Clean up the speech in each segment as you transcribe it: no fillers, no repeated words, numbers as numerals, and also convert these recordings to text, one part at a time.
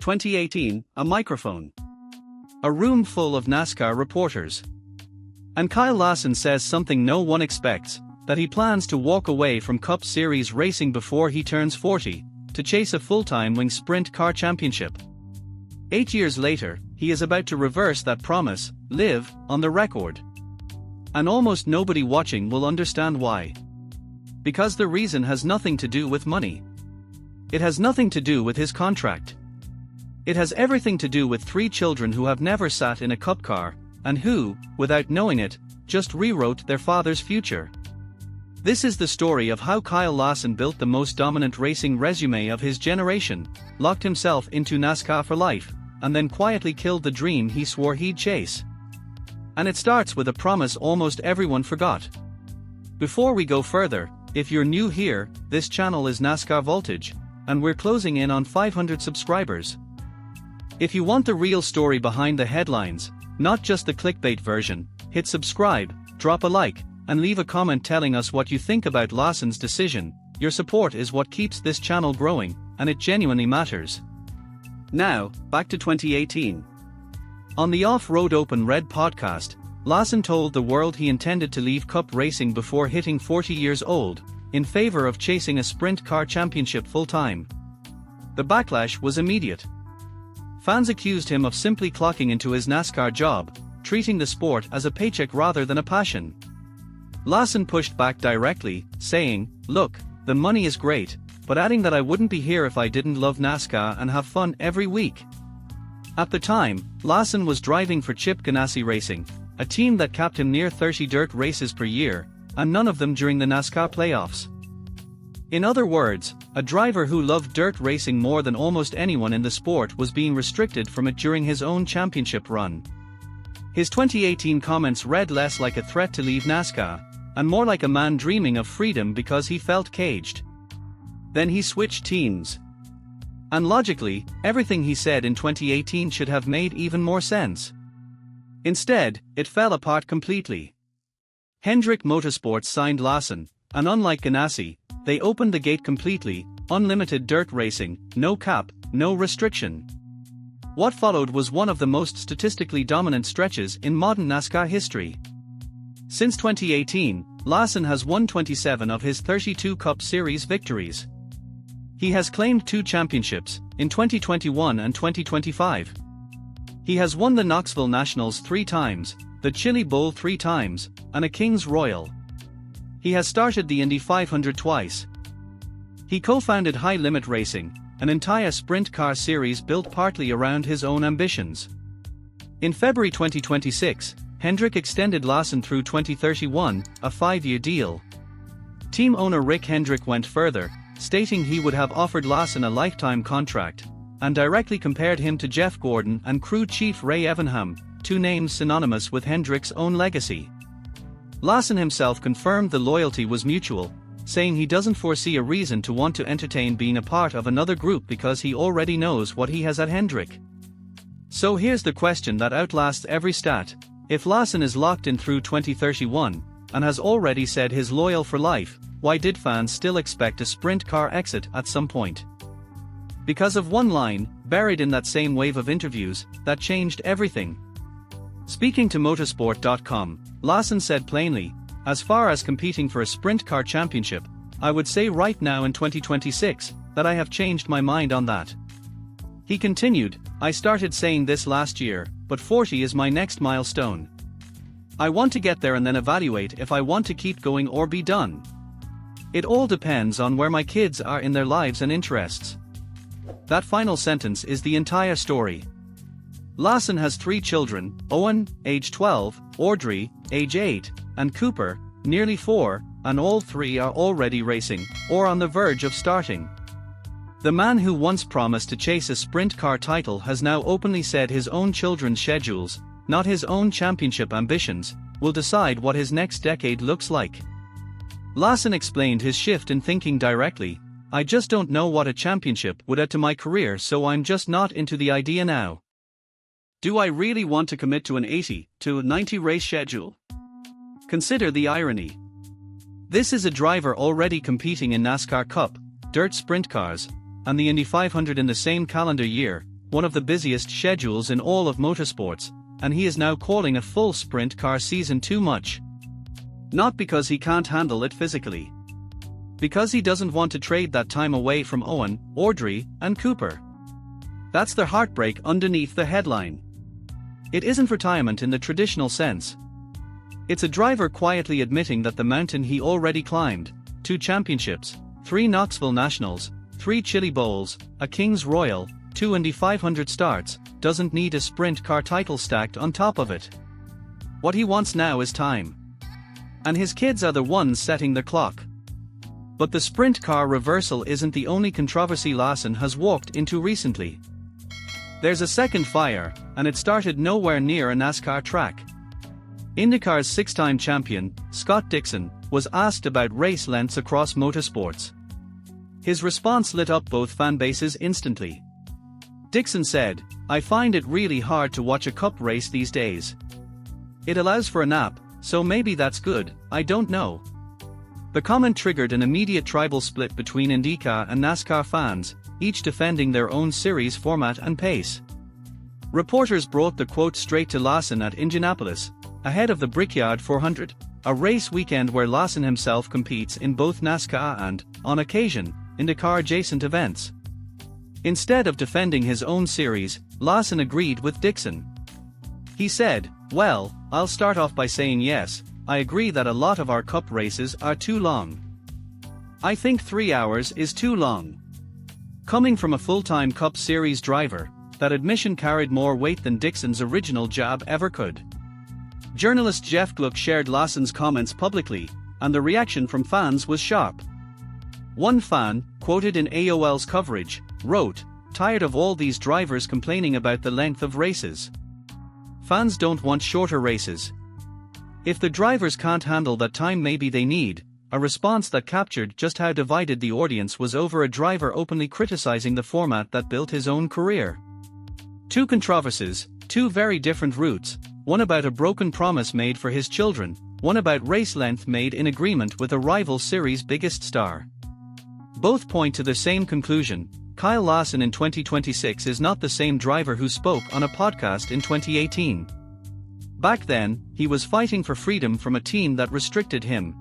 2018, a microphone. A room full of NASCAR reporters. And Kyle Larson says something no one expects, that he plans to walk away from Cup Series racing before he turns 40, to chase a full-time wing sprint car championship. 8 years later, he is about to reverse that promise, live on the record. And almost nobody watching will understand why. Because the reason has nothing to do with money. It has nothing to do with his contract. It has everything to do with 3 children who have never sat in a Cup car, and who, without knowing it, just rewrote their father's future. This is the story of how Kyle Larson built the most dominant racing resume of his generation, locked himself into NASCAR for life, and then quietly killed the dream he swore he'd chase. And it starts with a promise almost everyone forgot. Before we go further, if you're new here, this channel is NASCAR Voltage, and we're closing in on 500 subscribers. If you want the real story behind the headlines, not just the clickbait version, hit subscribe, drop a like, and leave a comment telling us what you think about Larson's decision. Your support is what keeps this channel growing, and it genuinely matters. Now, back to 2018. On the Off-Road Open Red podcast, Larson told the world he intended to leave Cup racing before hitting 40 years old, in favor of chasing a sprint car championship full-time. The backlash was immediate. Fans accused him of simply clocking into his NASCAR job, treating the sport as a paycheck rather than a passion. Larson pushed back directly, saying, "Look, the money is great," but adding that I wouldn't be here if I didn't love NASCAR and have fun every week. At the time, Larson was driving for Chip Ganassi Racing, a team that capped him near 30 dirt races per year, and none of them during the NASCAR playoffs. In other words, a driver who loved dirt racing more than almost anyone in the sport was being restricted from it during his own championship run. His 2018 comments read less like a threat to leave NASCAR, and more like a man dreaming of freedom because he felt caged. Then he switched teams. And logically, everything he said in 2018 should have made even more sense. Instead, it fell apart completely. Hendrick Motorsports signed Larson, and unlike Ganassi, they opened the gate completely, unlimited dirt racing, no cap, no restriction. What followed was one of the most statistically dominant stretches in modern NASCAR history. Since 2018, Larson has won 27 of his 32 Cup Series victories. He has claimed 2 championships, in 2021 and 2025. He has won the Knoxville Nationals 3 times, the Chili Bowl 3 times, and a King's Royal. He has started the Indy 500 twice. He co-founded High Limit Racing, an entire sprint car series built partly around his own ambitions. In February 2026, Hendrick extended Larson through 2031, a 5-year deal. Team owner Rick Hendrick went further, stating he would have offered Larson a lifetime contract, and directly compared him to Jeff Gordon and crew chief Ray Evernham, 2 names synonymous with Hendrick's own legacy. Larson himself confirmed the loyalty was mutual, saying he doesn't foresee a reason to want to entertain being a part of another group because he already knows what he has at Hendrick. So here's the question that outlasts every stat: if Larson is locked in through 2031, and has already said he's loyal for life, why did fans still expect a sprint car exit at some point? Because of one line, buried in that same wave of interviews, that changed everything. Speaking to motorsport.com, Larson said plainly, "As far as competing for a sprint car championship, I would say right now in 2026, that I have changed my mind on that." He continued, "I started saying this last year, but 40 is my next milestone. I want to get there and then evaluate if I want to keep going or be done. It all depends on where my kids are in their lives and interests." That final sentence is the entire story. Larson has 3 children: Owen, age 12, Audrey, age 8, and Cooper, nearly 4, and all 3 are already racing, or on the verge of starting. The man who once promised to chase a sprint car title has now openly said his own children's schedules, not his own championship ambitions, will decide what his next decade looks like. Larson explained his shift in thinking directly: "I just don't know what a championship would add to my career, so I'm just not into the idea now. Do I really want to commit to an 80 to 90 race schedule?" Consider the irony. This is a driver already competing in NASCAR Cup, dirt sprint cars, and the Indy 500 in the same calendar year, one of the busiest schedules in all of motorsports, and he is now calling a full sprint car season too much. Not because he can't handle it physically. Because he doesn't want to trade that time away from Owen, Audrey, and Cooper. That's the heartbreak underneath the headline. It isn't retirement in the traditional sense. It's a driver quietly admitting that the mountain he already climbed, 2 championships, 3 Knoxville Nationals, 3 Chili Bowls, a King's Royal, 2 Indy 500 starts, doesn't need a sprint car title stacked on top of it. What he wants now is time. And his kids are the ones setting the clock. But the sprint car reversal isn't the only controversy Larson has walked into recently. There's a second fire, and it started nowhere near a NASCAR track. IndyCar's 6-time champion, Scott Dixon, was asked about race lengths across motorsports. His response lit up both fan bases instantly. Dixon said, "I find it really hard to watch a cup race these days. It allows for a nap, so maybe that's good, I don't know." The comment triggered an immediate tribal split between IndyCar and NASCAR fans, each defending their own series format and pace. Reporters brought the quote straight to Larson at Indianapolis, ahead of the Brickyard 400, a race weekend where Larson himself competes in both NASCAR and, on occasion, IndyCar-adjacent events. Instead of defending his own series, Larson agreed with Dixon. He said, "Well, I'll start off by saying yes, I agree that a lot of our cup races are too long. I think 3 hours is too long." Coming from a full-time Cup Series driver, that admission carried more weight than Dixon's original jab ever could. Journalist Jeff Gluck shared Larson's comments publicly, and the reaction from fans was sharp. One fan, quoted in AOL's coverage, wrote, "Tired of all these drivers complaining about the length of races. Fans don't want shorter races. If the drivers can't handle that time, maybe they need." A response that captured just how divided the audience was over a driver openly criticizing the format that built his own career. 2 controversies, 2 very different routes, one about a broken promise made for his children, one about race length made in agreement with a rival series' biggest star. Both point to the same conclusion: Kyle Larson in 2026 is not the same driver who spoke on a podcast in 2018. Back then, he was fighting for freedom from a team that restricted him.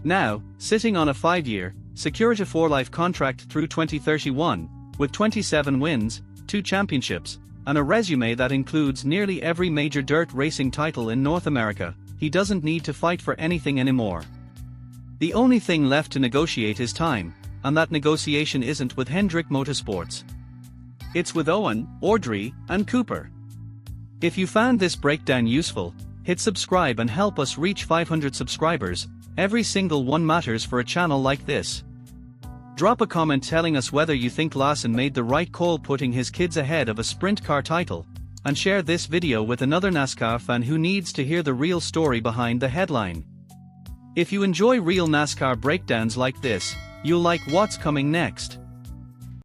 Now, sitting on a 5-year, Security for Life contract through 2031, with 27 wins, 2 championships, and a resume that includes nearly every major dirt racing title in North America, he doesn't need to fight for anything anymore. The only thing left to negotiate is time, and that negotiation isn't with Hendrick Motorsports. It's with Owen, Audrey, and Cooper. If you found this breakdown useful, hit subscribe and help us reach 500 subscribers. Every single one matters for a channel like this. Drop a comment telling us whether you think Larson made the right call putting his kids ahead of a sprint car title, and share this video with another NASCAR fan who needs to hear the real story behind the headline. If you enjoy real NASCAR breakdowns like this, you'll like what's coming next.